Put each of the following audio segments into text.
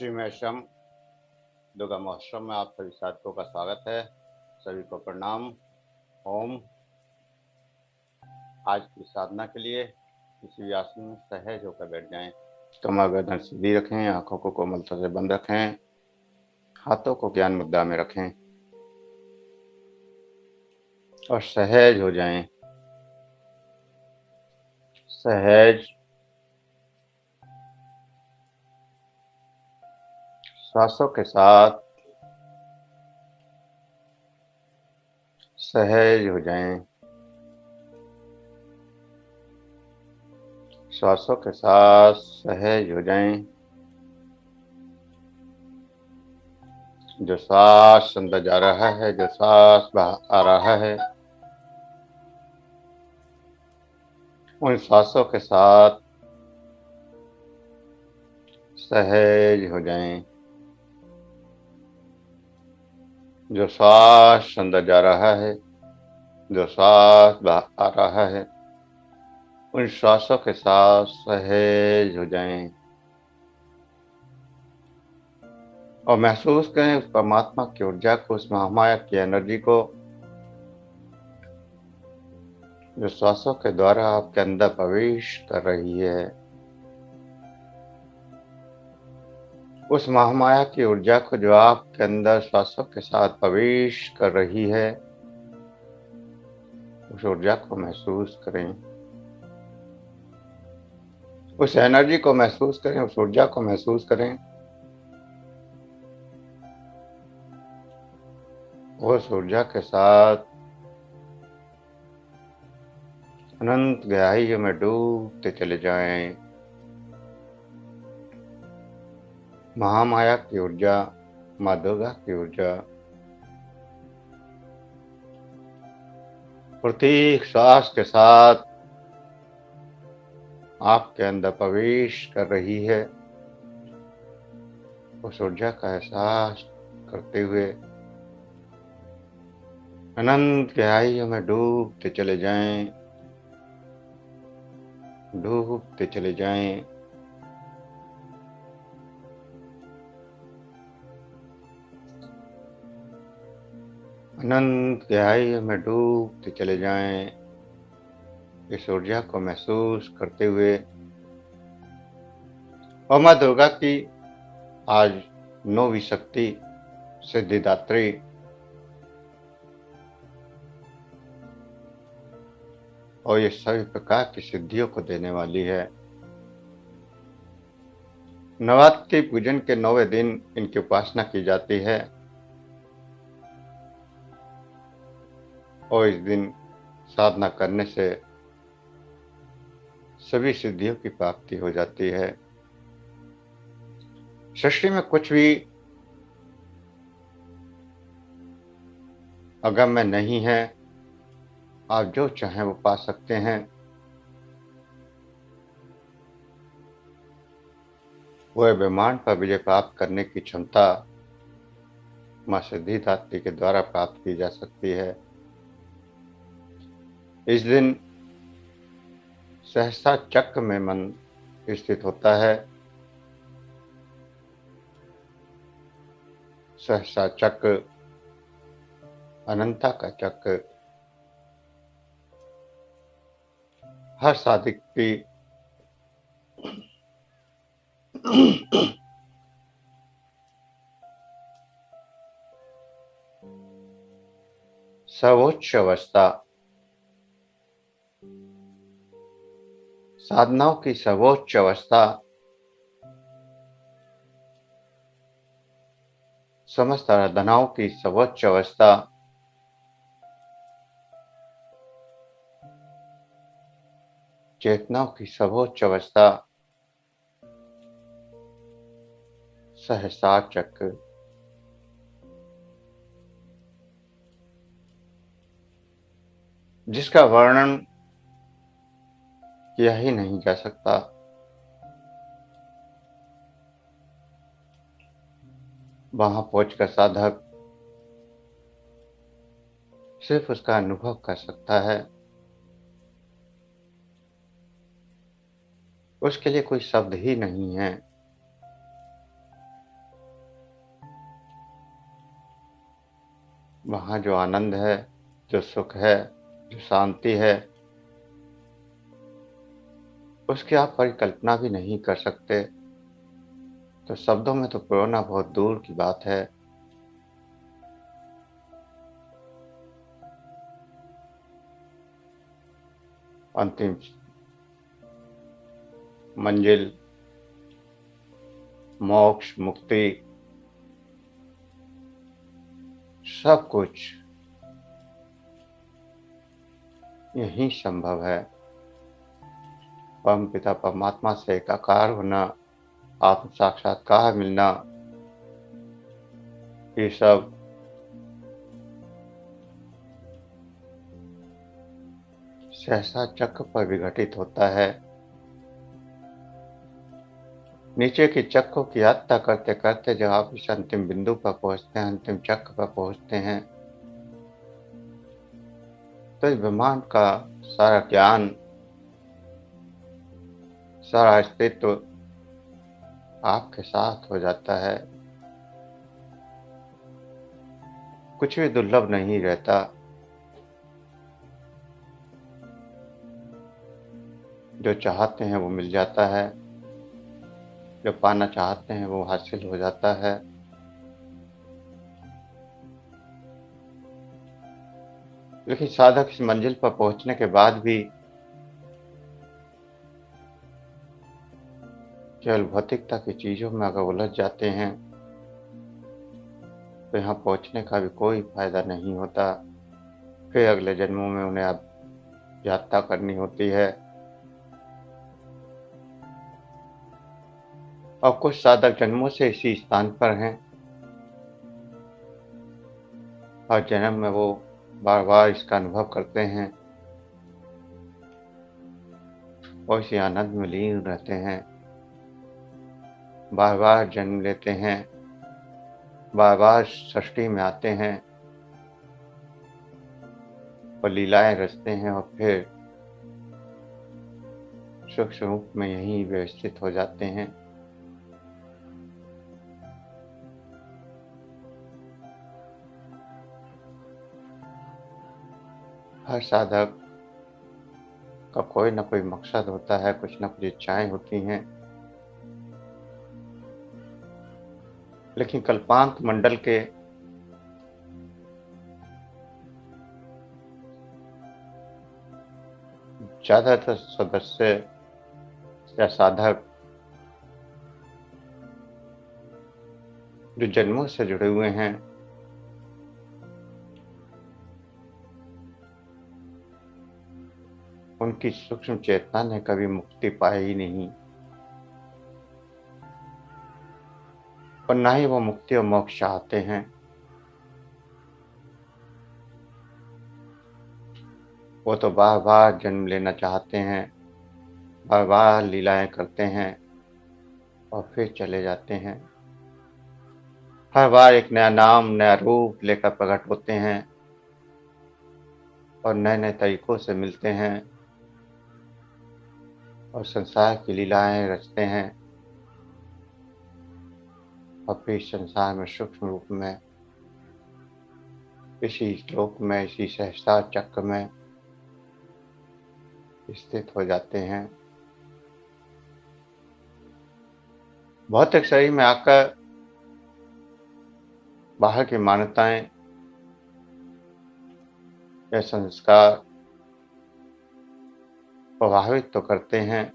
श्री मेषम दुर्गा महोत्सव में आप सभी साधकों का स्वागत है। सभी को प्रणाम। ओम। आज की साधना के लिए किसी भी आसन में सहज होकर बैठ जाएं। कमर गर्दन सीधी रखें, आंखों को कोमलता से बंद रखें, हाथों को ज्ञान मुद्रा में रखें और सहज हो जाएं। सहज श्वासों के साथ सहज हो जाएं। श्वासों के साथ सहज हो जाएं। जो सांस अंदर जा रहा है, जो सांस बाहर आ रहा है, उन सांसों के साथ सहज हो जाएं। जो श्वास अंदर जा रहा है, जो श्वास बाहर आ रहा है, उन श्वासों के साथ सहज हो जाएं और महसूस करें उस परमात्मा की ऊर्जा को, उस महामाया की एनर्जी को, जो श्वासों के द्वारा आपके अंदर प्रवेश कर रही है। उस महामाया की ऊर्जा को जो आपके अंदर श्वासों के साथ प्रवेश कर रही है, उस ऊर्जा को महसूस करें, उस एनर्जी को महसूस करें, उस ऊर्जा को महसूस करें। उस ऊर्जा के साथ अनंत गहराइयों में डूबते चले जाएं। महामाया की ऊर्जा, माँ दुर्गा की ऊर्जा प्रत्येक श्वास के साथ आपके अंदर प्रवेश कर रही है। उस ऊर्जा का एहसास करते हुए अनंत गहराइयों में डूबते चले जाएं, डूबते चले जाएं। अनंत गहराइयों में डूबते चले जाएं। इस ऊर्जा को महसूस करते हुए और माँ दुर्गा की आज 9वीं शक्ति सिद्धिदात्री और ये सभी प्रकार की सिद्धियों को देने वाली है। नवरात्रि पूजन के 9वें दिन इनकी उपासना की जाती है और इस दिन साधना करने से सभी सिद्धियों की प्राप्ति हो जाती है। सृष्टि में कुछ भी अगम्य नहीं है। आप जो चाहें वो पा सकते हैं। वह ब्रह्मांड पर विजय प्राप्त करने की क्षमता माँ सिद्धिदात्री के द्वारा प्राप्त की जा सकती है। इस दिन सहसा चक्र में मन स्थित होता है। सहसा चक्र अनंता का चक्र हर साधक की सर्वोच्च अवस्था, साधनाओं की सर्वोच्च अवस्था, समस्त आराधनाओं की सर्वोच्च अवस्था, चेतनाओं की सर्वोच्च अवस्था सहसा चक्र, जिसका वर्णन किया ही नहीं जा सकता। वहां पहुंचकर साधक सिर्फ उसका अनुभव कर सकता है। उसके लिए कोई शब्द ही नहीं है। वहाँ जो आनंद है, जो सुख है, जो शांति है, उसकी आप परिकल्पना भी नहीं कर सकते। तो शब्दों में तो पिरोना बहुत दूर की बात है। अंतिम मंजिल, मोक्ष, मुक्ति, सब कुछ यहीं संभव है। परम पिता परमात्मा से एकाकार होना, आत्म साक्षात्कार मिलना, ये सब सहसा चक्र पर विघटित होता है। नीचे की चक्रों की यात्रा करते करते जब आप इस अंतिम बिंदु पर पहुंचते हैं, अंतिम चक्र पर पहुंचते हैं, तो इस ब्रह्मांड का सारा ज्ञान, सारा अस्तित्व आपके साथ हो जाता है। कुछ भी दुर्लभ नहीं रहता। जो चाहते हैं वो मिल जाता है, जो पाना चाहते हैं वो हासिल हो जाता है। लेकिन साधक इस मंजिल पर पहुंचने के बाद भी केवल भौतिकता की चीजों में अगर उलझ जाते हैं, तो यहाँ पहुंचने का भी कोई फायदा नहीं होता। फिर अगले जन्मों में उन्हें अब यात्रा करनी होती है। और कुछ साधक जन्मों से इसी स्थान पर हैं, और जन्म में वो बार बार इसका अनुभव करते हैं और इसी आनंद में लीन रहते हैं। बार बार जन्म लेते हैं, बार बार सृष्टि में आते हैं और लीलाएं रचते हैं, और फिर सूक्ष्म रूप में यहीं व्यवस्थित हो जाते हैं। हर साधक का कोई ना कोई मकसद होता है, कुछ ना कुछ इच्छाएं होती हैं। लेकिन कल्पांत मंडल के ज्यादातर सदस्य या साधक जो जन्मों से जुड़े हुए हैं, उनकी सूक्ष्म चेतना ने कभी मुक्ति पाई ही नहीं, और ना ही वो मुक्ति और मोक्ष चाहते हैं। वो तो बार बार जन्म लेना चाहते हैं, बार बार लीलाएं करते हैं और फिर चले जाते हैं। हर बार एक नया नाम, नया रूप लेकर प्रकट होते हैं और नए नए तरीकों से मिलते हैं और संसार की लीलाएं रचते हैं, और फिर संसार में सूक्ष्म रूप में, इसी श्लोक में, इसी सहस्त्रार चक्र में स्थित हो जाते हैं। भौतिक शरीर में आकर बाहर की मान्यताएं या संस्कार प्रभावित तो करते हैं,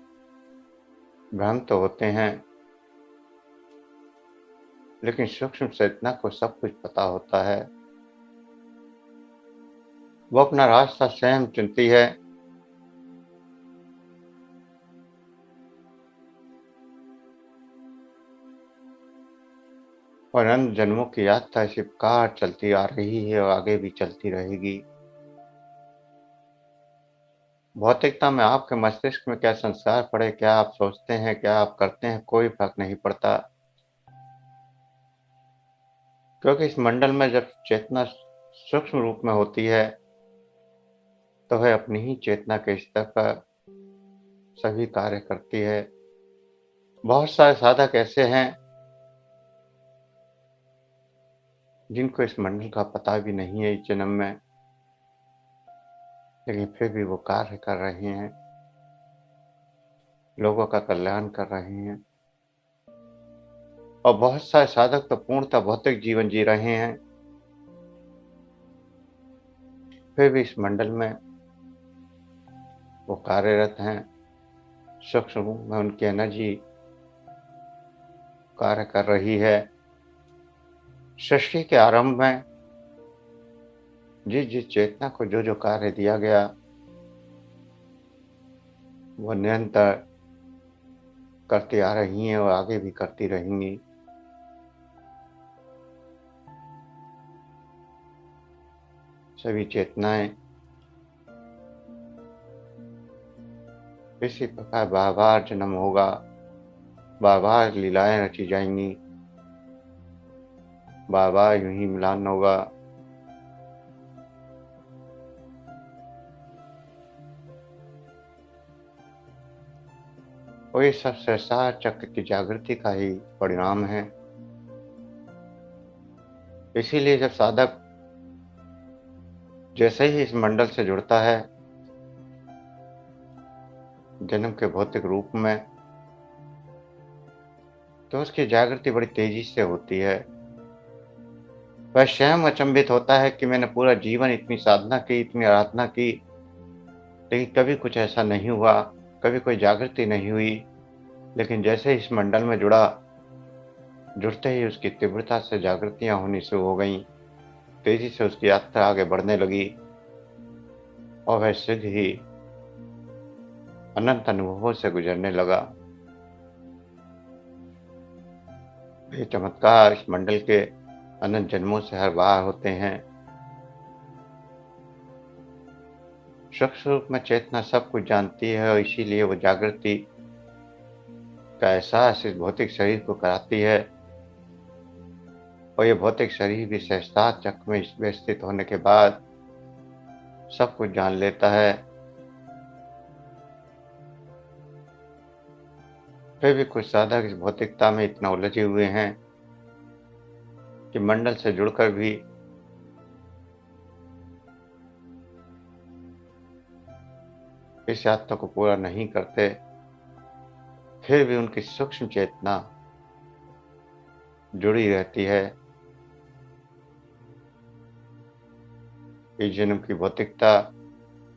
भ्रम तो होते हैं, लेकिन सूक्ष्म चेतना को सब कुछ पता होता है। वो अपना रास्ता स्वयं चुनती है। और अनंत जन्मों की यात्रा इसी प्रकार चलती आ रही है और आगे भी चलती रहेगी। भौतिकता में आपके मस्तिष्क में क्या संस्कार पड़े, क्या आप सोचते हैं, क्या आप करते हैं, कोई फर्क नहीं पड़ता। क्योंकि इस मंडल में जब चेतना सूक्ष्म रूप में होती है, तो वह अपनी ही चेतना के स्तर पर सभी कार्य करती है। बहुत सारे साधक ऐसे हैं जिनको इस मंडल का पता भी नहीं है इस जन्म में, लेकिन फिर भी वो कार्य कर रहे हैं, लोगों का कल्याण कर रहे हैं। और बहुत सारे साधक तो पूर्णतः भौतिक जीवन जी रहे हैं, फिर भी इस मंडल में वो कार्यरत हैं। सूक्ष्म रूप में उनकी एनर्जी कार्य कर रही है। सृष्टि के आरंभ में जिस जिस चेतना को जो जो कार्य दिया गया, वो निरंतर करती आ रही हैं और आगे भी करती रहेंगी। सभी चेतनाएं इसी प्रकार बार बार जन्म होगा, बार बार लीलाएं रची जाएंगी, बार बार यूं ही मिलान होगा। और ये सब संसार चक्र की जागृति का ही परिणाम है। इसीलिए जब साधक जैसे ही इस मंडल से जुड़ता है जन्म के भौतिक रूप में, तो उसकी जागृति बड़ी तेजी से होती है। वह स्वयं अचंभित होता है कि मैंने पूरा जीवन इतनी साधना की, इतनी आराधना की, लेकिन कभी कुछ ऐसा नहीं हुआ, कभी कोई जागृति नहीं हुई। लेकिन जैसे इस मंडल में जुड़ते ही उसकी तीव्रता से जागृतियां होनी शुरू हो गईं, तेजी से उसकी यात्रा आगे बढ़ने लगी और वह शीघ्र ही अनंत अनुभवों से गुजरने लगा। ये चमत्कार इस मंडल के अनंत जन्मों से हर बार होते हैं। सूक्ष्म रूप में चेतना सब कुछ जानती है और इसीलिए वो जागृति का एहसास इस भौतिक शरीर को कराती है। और ये भौतिक शरीर भी सहस्त्रार चक्र में व्यवस्थित होने के बाद सब कुछ जान लेता है। फिर भी कुछ साधक इस भौतिकता में इतना उलझे हुए हैं कि मंडल से जुड़कर भी इस यात्रा को पूरा नहीं करते। फिर भी उनकी सूक्ष्म चेतना जुड़ी रहती है। इस जन्म की भौतिकता,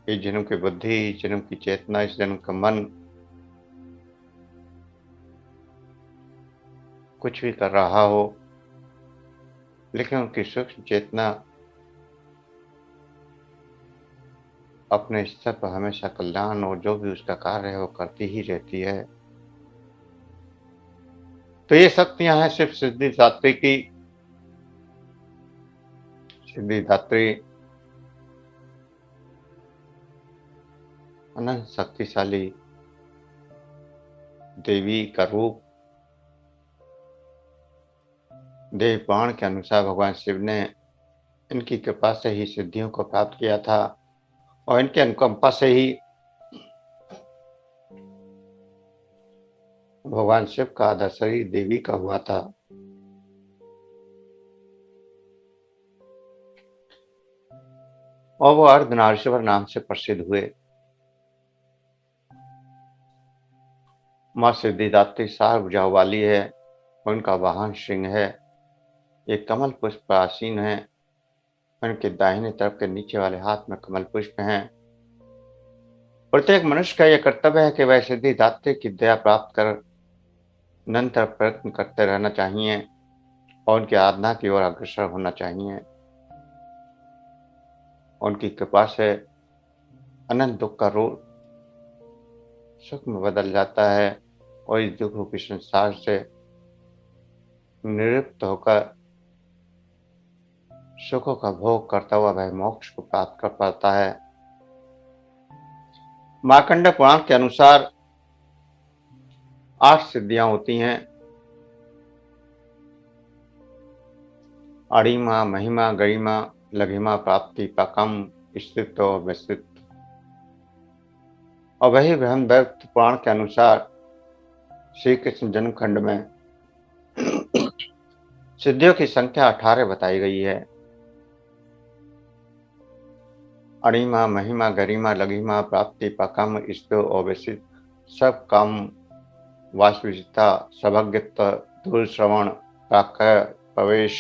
इस जन्म की बुद्धि, इस जन्म की चेतना, इस जन्म का मन कुछ भी कर रहा हो, लेकिन उनकी सूक्ष्म चेतना अपने स्तर पर हमेशा कल्याण और जो भी उसका कार्य है वो करती ही रहती है। तो ये शक्तियां हैं सिर्फ सिद्धिदात्री की। सिद्धिदात्री अनंत शक्तिशाली देवी का रूप, देव पुराण के अनुसार भगवान शिव ने इनकी कृपा से ही सिद्धियों को प्राप्त किया था और इनके अनुकंपा से ही भगवान शिव का आधा शरीर देवी का हुआ था। और वो अर्धनारीश्वर नाम से प्रसिद्ध हुए। माँ सिद्धिदात्री 4 भुजाओं वाली है, उनका वाहन सिंह है। ये कमल पुष्प पर आसीन है, उनके दाहिने तरफ के नीचे वाले हाथ में कमल पुष्प हैं। प्रत्येक मनुष्य का यह कर्तव्य है कि वह सिद्धिदात्री की दया प्राप्त कर निरंतर प्रयत्न करते रहना चाहिए और उनकी आराधना की ओर अग्रसर होना चाहिए। उनकी कृपा से अनंत दुख का रूप सुख में बदल जाता है और इस दुख रूपी संसार से निवृत्त होकर सुखों का भोग करता हुआ वह मोक्ष को प्राप्त कर पाता है। मार्कंड पुराण के अनुसार 8 सिद्धियां होती हैं। अणिमा, महिमा, गरिमा, लघिमा, प्राप्ति, पकम, स्थित और विस्तृत। और वही ब्रह्म वैवर्त पुराण के अनुसार श्री कृष्ण जन्म खंड में सिद्धियों की संख्या 18 बताई गई है। अणिमा, महिमा, गरिमा, लघिमा, प्राप्ति, पकम, स्तव, ओवसित, सब काम, वासविजिता, सभज्ञत्व, दूर श्रवण, प्राकय, प्रवेश,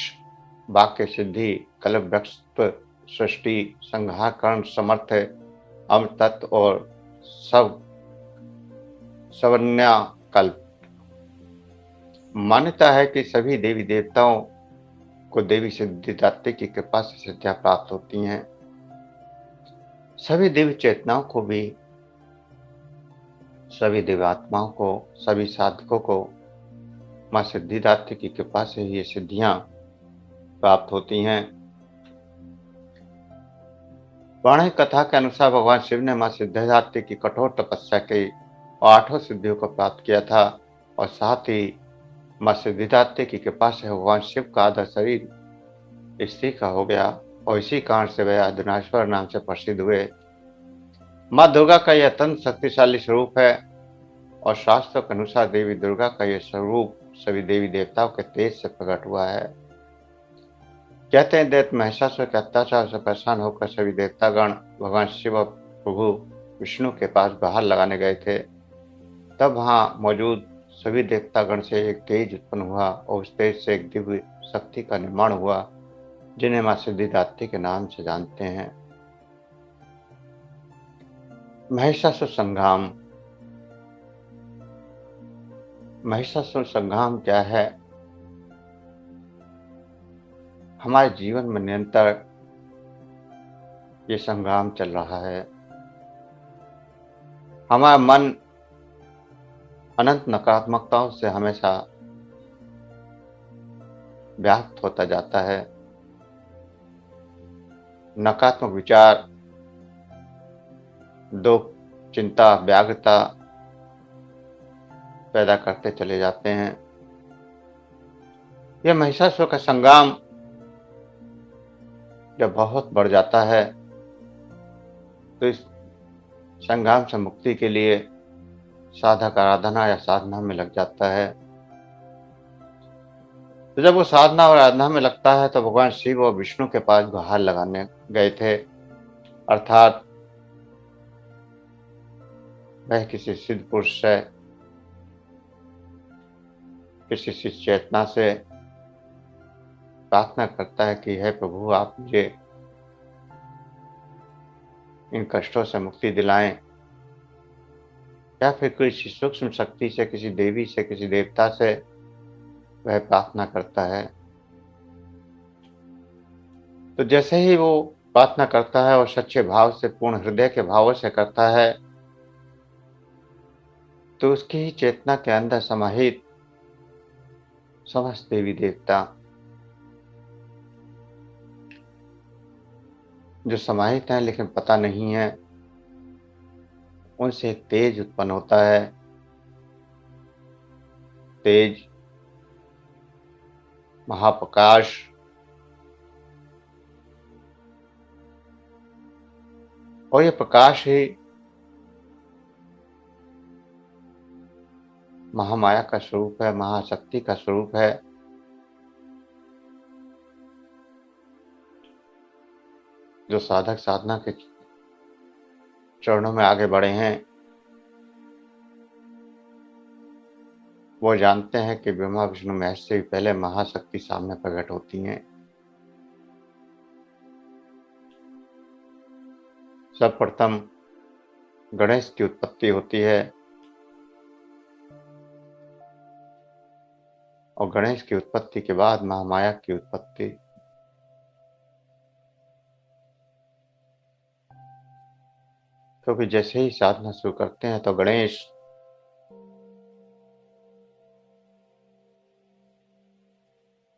वाक्य सिद्धि, कल्प वृक्षत्व, सृष्टि, संहार कर्ण, समर्थ, अमृत तत्व और सब सवर्ण्या कल्प। मान्यता है कि सभी देवी देवताओं को देवी सिद्धिदात्री की कृपा से सिद्धियां प्राप्त होती हैं। सभी दिव्य चेतनाओं को भी, सभी दिव्यात्माओं को, सभी साधकों को मां सिद्धिदात्री की कृपा से ये सिद्धियां प्राप्त होती हैं। पौराणिक कथा के अनुसार भगवान शिव ने मां सिद्धिदात्री की कठोर तपस्या की और 8 सिद्धियों को प्राप्त किया था और साथ ही मां सिद्धिदात्री की कृपा से भगवान शिव का आधा शरीर स्त्री का हो गया और इसी कारण से वह अर्धनारीश्वर नाम से प्रसिद्ध हुए। मां दुर्गा का यह अत्यंत शक्तिशाली स्वरूप है और शास्त्रों के अनुसार देवी दुर्गा का यह स्वरूप सभी देवी देवताओं के तेज से प्रकट हुआ है। कहते हैं दैत्य महिषासुर के अत्याचार से परेशान होकर सभी देवतागण भगवान शिव और प्रभु विष्णु के पास बाहर लगाने गए थे। तब वहां मौजूद सभी देवतागण से एक तेज उत्पन्न हुआ और उस तेज से एक दिव्य शक्ति का निर्माण हुआ जिन्हें मां सिद्धिदात्री के नाम से जानते हैं। महिषासुर संग्राम। महिषासुर संग्राम क्या है? हमारे जीवन में निरंतर ये संग्राम चल रहा है। हमारा मन अनंत नकारात्मकताओं से हमेशा व्याप्त होता जाता है। नकारात्मक विचार, दुख, चिंता, व्याग्रता पैदा करते चले जाते हैं। यह महिषासुर का संग्राम जब बहुत बढ़ जाता है तो इस संग्राम से मुक्ति के लिए साधक आराधना या साधना में लग जाता है। तो जब वो साधना और आराधना में लगता है तो भगवान शिव और विष्णु के पास गुहार लगाने गए थे, अर्थात वह किसी सिद्ध पुरुष से, किसी शिष्य चेतना से प्रार्थना करता है कि हे प्रभु, आप मुझे इन कष्टों से मुक्ति दिलाएं, या फिर किसी सूक्ष्म शक्ति से, किसी देवी से, किसी देवता से वह प्रार्थना करता है। तो जैसे ही वो प्रार्थना करता है और सच्चे भाव से, पूर्ण हृदय के भावों से करता है, तो उसकी ही चेतना के अंदर समाहित समस्त देवी देवता जो समाहित हैं लेकिन पता नहीं है, उनसे एक तेज उत्पन्न होता है। तेज, महाप्रकाश, और ये प्रकाश ही महामाया का स्वरूप है, महाशक्ति का स्वरूप है। जो साधक साधना के चरणों में आगे बढ़े हैं वो जानते हैं कि ब्रह्मा विष्णु महेश से भी पहले महाशक्ति सामने प्रकट होती हैं। सर्वप्रथम गणेश की उत्पत्ति होती है और गणेश की उत्पत्ति के बाद महामाया की उत्पत्ति। क्योंकि जैसे ही साधना शुरू करते हैं तो गणेश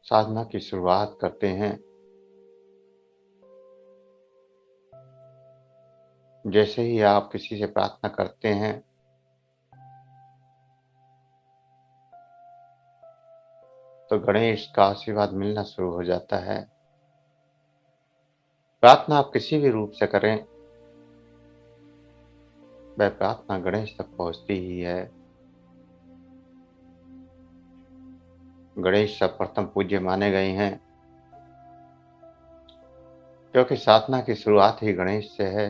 साधना की शुरुआत करते हैं। जैसे ही आप किसी से प्रार्थना करते हैं तो गणेश का आशीर्वाद मिलना शुरू हो जाता है। प्रार्थना आप किसी भी रूप से करें, वह प्रार्थना गणेश तक पहुंचती ही है। गणेश सर्वप्रथम पूज्य माने गए हैं, क्योंकि साधना की शुरुआत ही गणेश से है।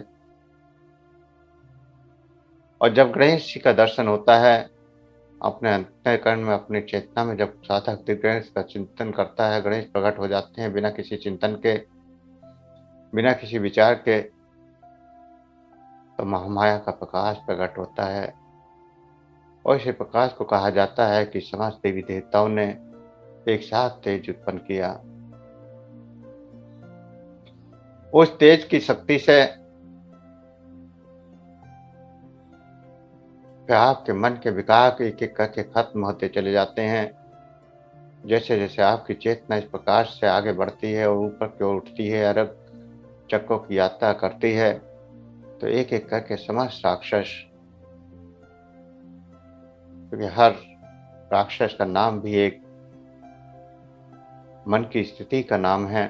और जब गणेश जी का दर्शन होता है, अपने अंतःकरण में, अपनी चेतना में जब साधक गणेश का चिंतन करता है, गणेश प्रकट हो जाते हैं बिना किसी चिंतन के, बिना किसी विचार के। तो महामाया का प्रकाश प्रकट होता है, और इसी प्रकाश को कहा जाता है कि समस्त देवी देवताओं ने एक साथ तेज उत्पन्न किया। उस तेज की शक्ति से फिर आपके मन के विकार एक एक करके खत्म होते चले जाते हैं। जैसे जैसे आपकी चेतना इस प्रकाश से आगे बढ़ती है और ऊपर की ओर उठती है, अरब चक्रों की यात्रा करती है, तो एक एक करके समस्त राक्षस, क्योंकि हर राक्षस का नाम भी एक मन की स्थिति का नाम है,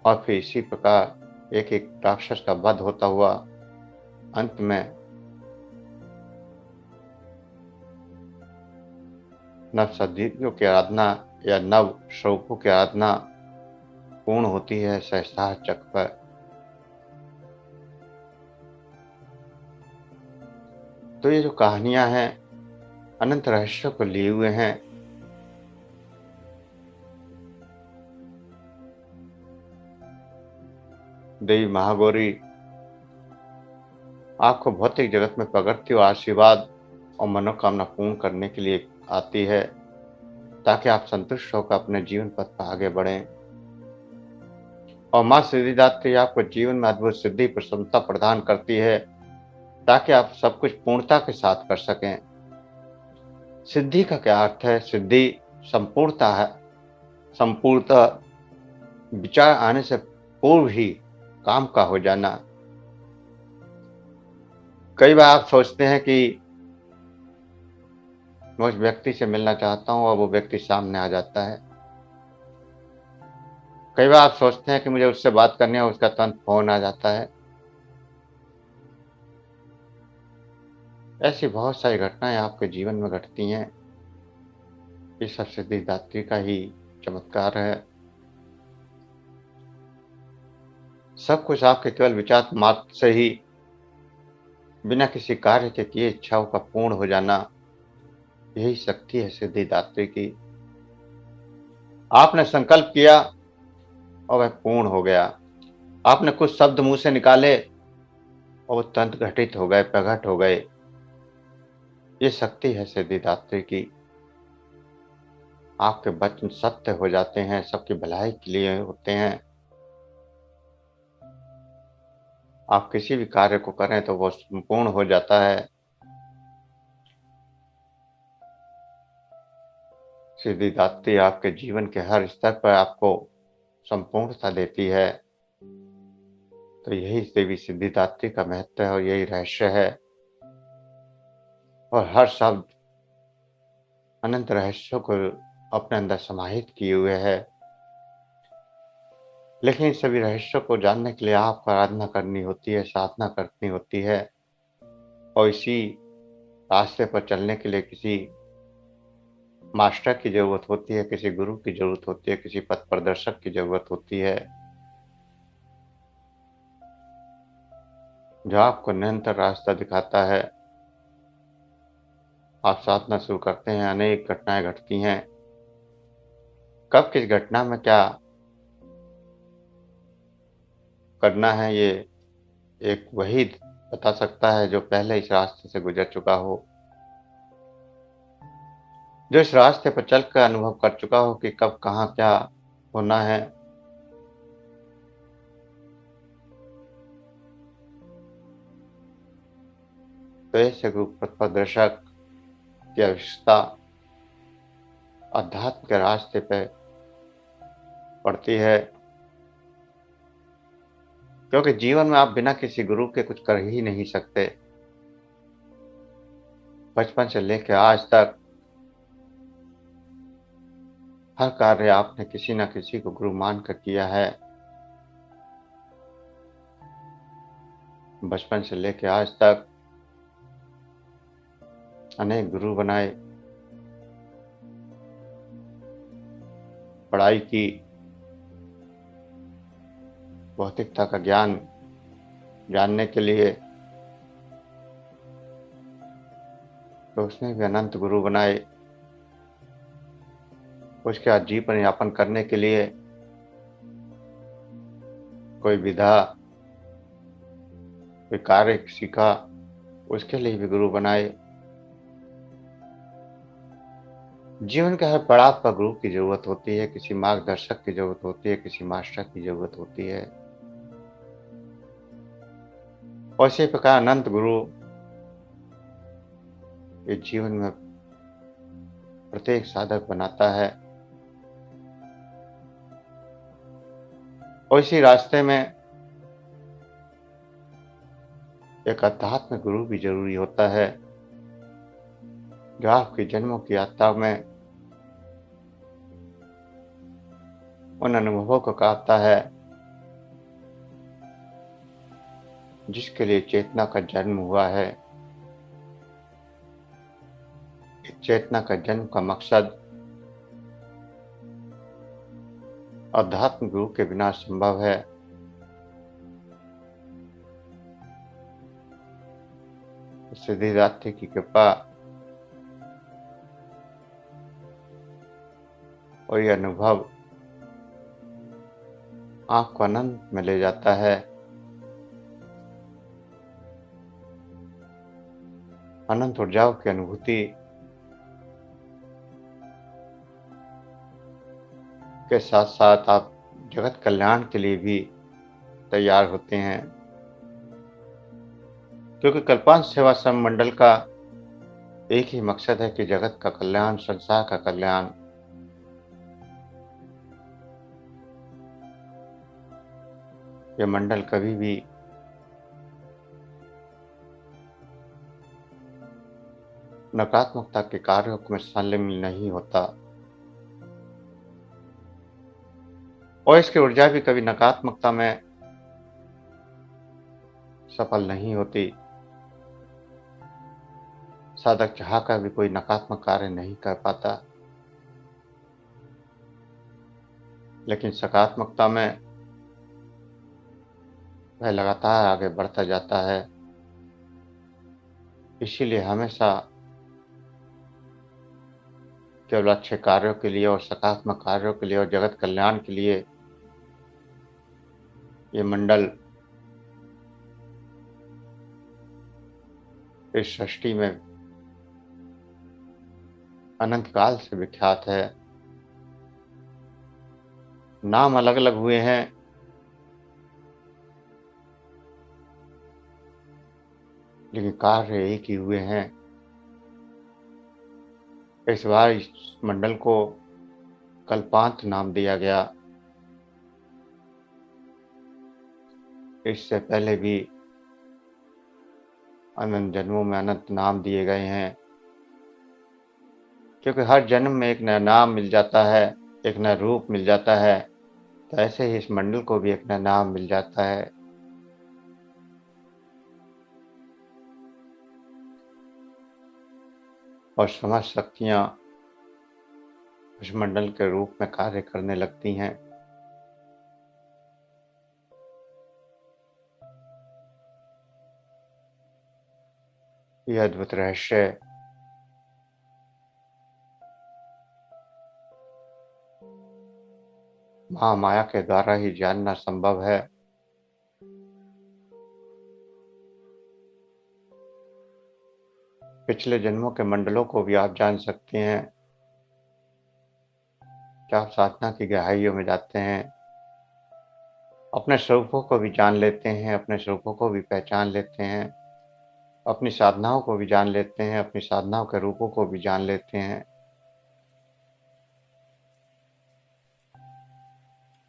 और फिर इसी प्रकार एक एक राक्षस का वध होता हुआ अंत में नव सदीयों की आराधना या नव स्वरूपों की आराधना पूर्ण होती है सहस्त्रार चक्र पर। तो ये जो कहानियां हैं अनंत रहस्यों को लिए हुए हैं। देवी महागौरी आपको भौतिक जगत में प्रगति और आशीर्वाद और मनोकामना पूर्ण करने के लिए आती है, ताकि आप संतुष्ट होकर अपने जीवन पथ पर आगे बढ़ें। और माँ सिद्धिदात्री आपको जीवन में अद्भुत सिद्धि प्रसन्नता प्रदान करती है, ताकि आप सब कुछ पूर्णता के साथ कर सकें। सिद्धि का क्या अर्थ है? सिद्धि संपूर्णता है, संपूर्णता विचार आने से पूर्व ही काम का हो जाना। कई बार आप सोचते हैं कि मैं उस व्यक्ति से मिलना चाहता हूं और वो व्यक्ति सामने आ जाता है। कई बार आप सोचते हैं कि मुझे उससे बात करनी है, उसका तुरंत फोन आ जाता है। ऐसी बहुत सारी घटनाएं आपके जीवन में घटती हैं। ये सब सिद्धिदात्री का ही चमत्कार है। सब कुछ आपके केवल विचार मात्र से ही, बिना किसी कार्य के किए इच्छाओं का पूर्ण हो जाना, यही शक्ति है सिद्धिदात्री की। आपने संकल्प किया और वह पूर्ण हो गया। आपने कुछ शब्द मुंह से निकाले और वो तुरंत घटित हो गए, प्रकट हो गए। ये शक्ति है सिद्धिदात्री की। आपके वचन सत्य हो जाते हैं, सबकी भलाई के लिए होते हैं। आप किसी भी कार्य को करें तो वो संपूर्ण हो जाता है। सिद्धिदात्री आपके जीवन के हर स्तर पर आपको संपूर्णता देती है। तो यही देवी सिद्धिदात्री का महत्व है और यही रहस्य है। और हर शब्द अनंत रहस्यों को अपने अंदर समाहित किए हुए है। लेकिन इन सभी रहस्यों को जानने के लिए आपको आराधना करनी होती है, साधना करनी होती है। और इसी रास्ते पर चलने के लिए किसी मास्टर की जरूरत होती है, किसी गुरु की जरूरत होती है, किसी पथ प्रदर्शक की जरूरत होती है, जो आपको निरंतर रास्ता दिखाता है। आप साधना शुरू करते हैं, अनेक घटनाएं घटती हैं। कब किस घटना में क्या करना है, ये एक वही बता सकता है जो पहले इस रास्ते से गुजर चुका हो, जो इस रास्ते पर चलकर अनुभव कर चुका हो कि कब कहाँ क्या होना है। तो ऐसे गुरु पथ प्रदर्शक की आवश्यकता अध्यात्म के रास्ते पे पड़ती है, क्योंकि जीवन में आप बिना किसी गुरु के कुछ कर ही नहीं सकते। बचपन से लेकर आज तक हर कार्य आपने किसी न किसी को गुरु मान कर किया है। बचपन से लेकर आज तक अनेक गुरु बनाए, पढ़ाई की, भौतिकता का ज्ञान जानने के लिए, तो उसने भी अनंत गुरु बनाए। उसके बाद जीवन यापन करने के लिए कोई विधा, कोई कार्य सीखा, उसके लिए भी गुरु बनाए। जीवन के हर पड़ाव पर गुरु की जरूरत होती है, किसी मार्गदर्शक की जरूरत होती है, किसी मास्टर की जरूरत होती है। और इसी प्रकार अनंत गुरु इस जीवन में प्रत्येक साधक बनाता है। और इसी रास्ते में एक अध्यात्म गुरु भी जरूरी होता है, जो आपकी जन्मों की यात्रा में उन अनुभवों को कराता है जिसके लिए चेतना का जन्म हुआ है। इस चेतना का जन्म का मकसद अध्यात्म गुरु के बिना संभव है। सिद्धिदात्री की कृपा और यह अनुभव आपको अनंत में ले जाता है। अनंत ऊर्जाओं की अनुभूति के साथ साथ आप जगत कल्याण के लिए भी तैयार होते हैं, क्योंकि कल्पांश सेवा संघ मंडल का एक ही मकसद है कि जगत का कल्याण, संसार का कल्याण। यह मंडल कभी भी नकारात्मकता के कार्यों में शामिल नहीं होता, और इसकी ऊर्जा भी कभी नकारात्मकता में सफल नहीं होती। साधक चाहकर भी कोई नकारात्मक कार्य नहीं कर पाता, लेकिन सकारात्मकता में वह लगातार आगे बढ़ता जाता है। इसीलिए हमेशा केवल अच्छे कार्यों के लिए और सकारात्मक कार्यों के लिए और जगत कल्याण के लिए ये मंडल इस सृष्टि में अनंत काल से विख्यात है। नाम अलग अलग हुए हैं, लेकिन कार्य एक ही हुए हैं। इस बार इस मंडल को कल्पांत नाम दिया गया। इससे पहले भी अनंत जन्मों में अनंत नाम दिए गए हैं, क्योंकि हर जन्म में एक नया नाम मिल जाता है, एक नया रूप मिल जाता है। तो ऐसे ही इस मंडल को भी एक नया नाम मिल जाता है। और समस्त शक्तियां इस मंडल के रूप में कार्य करने लगती हैं। यह अद्भुत रहस्य महामाया के द्वारा ही जानना संभव है। पिछले जन्मों के मंडलों को भी आप जान सकते हैं, कि आप साधना की गहराइयों में जाते हैं, अपने स्वरूपों को भी जान लेते हैं, अपने स्वरूपों को भी पहचान लेते हैं, अपनी साधनाओं को भी जान लेते हैं, अपनी साधनाओं के रूपों को भी जान लेते हैं।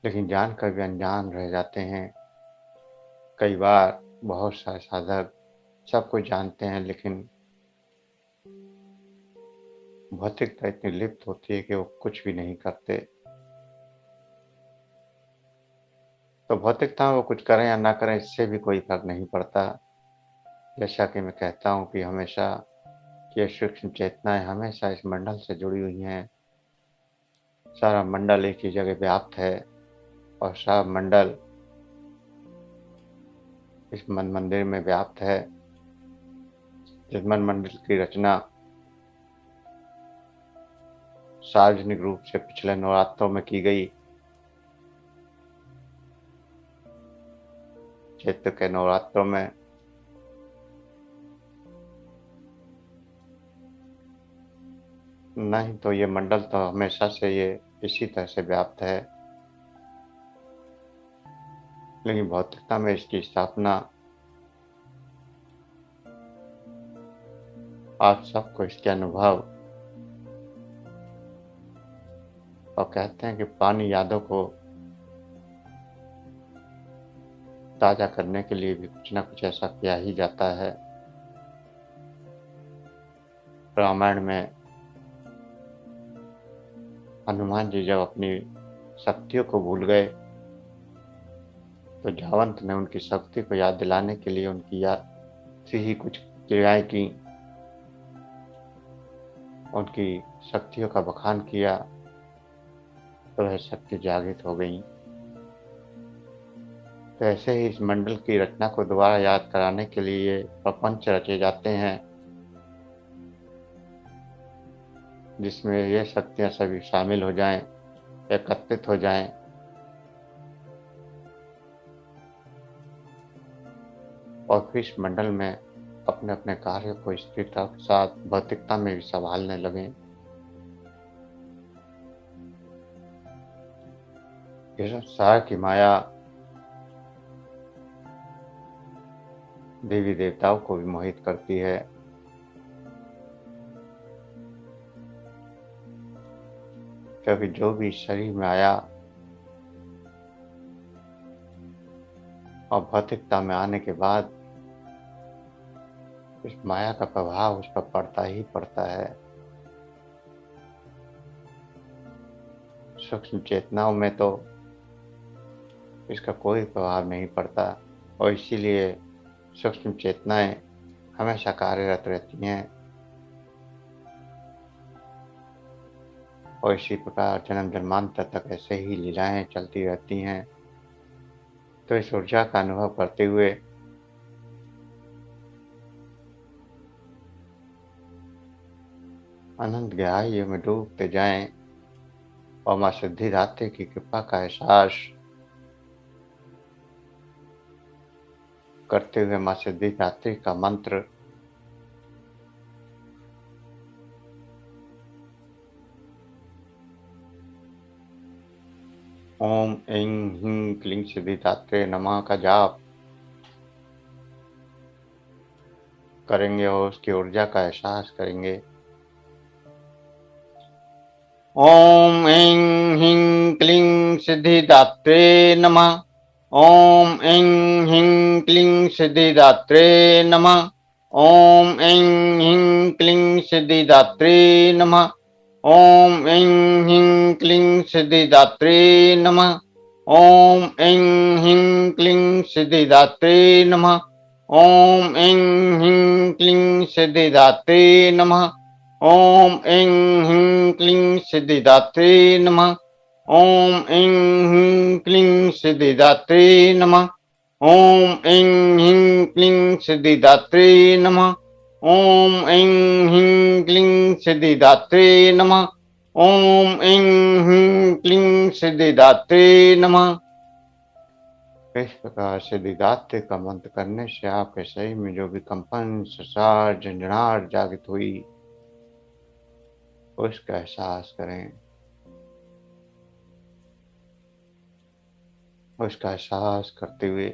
लेकिन जानकर भी अनजान रह जाते हैं। कई बार बहुत सारे साधक सब कुछ जानते हैं, लेकिन भौतिकता इतनी लिप्त होती है कि वो कुछ भी नहीं करते। तो भौतिकता में वो कुछ करें या ना करें, इससे भी कोई फर्क नहीं पड़ता। जैसा कि मैं कहता हूँ कि हमेशा ये सूक्ष्म चेतनाएं हमेशा इस मंडल से जुड़ी हुई हैं। सारा मंडल एक ही जगह व्याप्त है और सारा मंडल इस मन मंदिर में व्याप्त है। इस मन मंदिर की रचना सार्वजनिक रूप से पिछले नवरात्रों में की गई। चैत्र के नवरात्रों में नहीं तो ये मंडल तो हमेशा से ये इसी तरह से व्याप्त है, लेकिन भौतिकता में इसकी स्थापना आप सबको इसके अनुभव और कहते हैं कि पुरानी यादों को ताज़ा करने के लिए भी कुछ न कुछ ऐसा किया ही जाता है। रामायण में हनुमान जी जब अपनी शक्तियों को भूल गए तो जावंत ने उनकी शक्ति को याद दिलाने के लिए उनकी याद से ही कुछ क्रियाएं की, उनकी शक्तियों का बखान किया तो वह शक्ति जागृत हो गई। तो ऐसे ही इस मंडल की रचना को दोबारा याद कराने के लिए ये प्रपंच रचे जाते हैं, जिसमें ये शक्तियां सभी शामिल हो जाएं, एकत्रित हो जाएं और फिर इस मंडल में अपने अपने कार्य को स्थिरता के साथ भौतिकता में भी संभालने लगें। ये संसार की माया देवी देवताओं को भी मोहित करती है। क्योंकि जो भी शरीर में आया और भौतिकता में आने के बाद इस माया का प्रभाव उस पर पड़ता ही पड़ता है। सूक्ष्म चेतनाओं में तो इसका कोई प्रभाव नहीं पड़ता और इसीलिए सूक्ष्म चेतनाएं हमेशा कार्यरत रहती हैं और इसी प्रकार जन्म जन्मांतर तक ऐसे ही लीलाएं चलती रहती हैं। तो इस ऊर्जा का अनुभव करते हुए अनंत गहराइयों में डूबते जाएं और माँ सिद्धिदात्री की कृपा का एहसास करते हुए माँ सिद्धिदात्री का मंत्र ओम ऐं ह्रीं क्लीं सिद्धिदात्रे नमः का जाप करेंगे और उसकी ऊर्जा का एहसास करेंगे। ओम ऐं ह्रीं क्लीं सिद्धिदात्रे नमः। ओम ऐं ह्रीं क्लीं सिद्धिदात्रे नमः। ओम ऐं ह्रीं क्लीं सिद्धिदात्रे नमः। ओम ऐं ह्रीं क्लीं सिद्धिदात्रे नमः। ओम ऐं ह्रीं क्लीं सिद्धिदात्रे नमः। ओम ऐं ह्रीं क्लीं सिद्धिदात्रे नमः। ओम ऐं ह्रीं क्लीं सिद्धिदात्रे नमः। ओम ऐं ह्रीं क्लीं सिद्धिदात्रे नमः। ओम ऐं ह्रीं क्लीं सिद्धिदात्रे नमः। ओम ऐं ह्रीं क्लीं सिद्धिदात्रे नमः। ओम ऐं ह्रीं क्लीं सिद्धिदात्रे नमः। इस प्रकार सिद्धिदात्री का मंत्र करने से आपके शरीर में जो भी कंपन, ससार, झंझनाहट जागृत हुई उसका एहसास करें। उसका एहसास करते हुए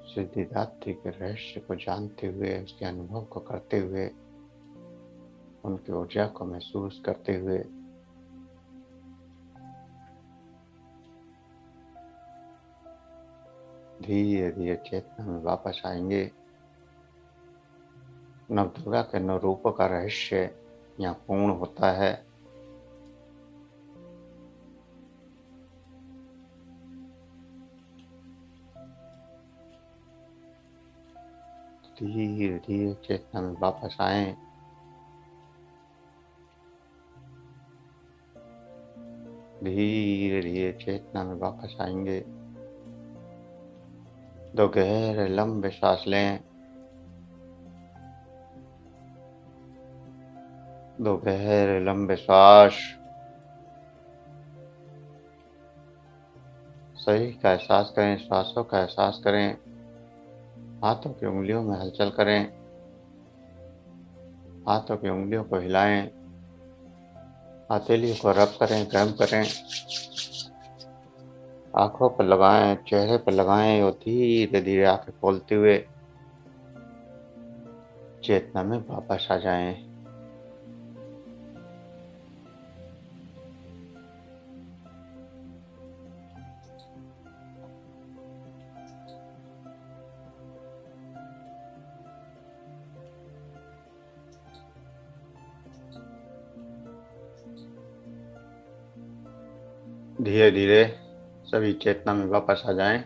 सिद्धिदात्री के रहस्य को जानते हुए, उसके अनुभव को करते हुए, उनकी ऊर्जा को महसूस करते हुए धीरे धीरे चेतना में वापस आएंगे। नवदुर्गा के नौ रूपों का रहस्य यहाँ पूर्ण होता है। धीरे धीरे चेतना में वापस आएं। धीरे धीरे चेतना में वापस आएंगे। 2 गहरे लंबे सांस लें। 2 गहरे लंबे श्वास। शरीर का एहसास करें, श्वासों का एहसास करें। हाथों की उंगलियों में हलचल करें। हाथों की उंगलियों को हिलाएं। हथेलियों को रब करें, गर्म करें। आंखों पर लगाएं, चेहरे पर लगाएं और धीरे धीरे आंखें खोलते हुए चेतना में वापस आ जाएं। धीरे धीरे सभी चेतना में वापस आ जाएं।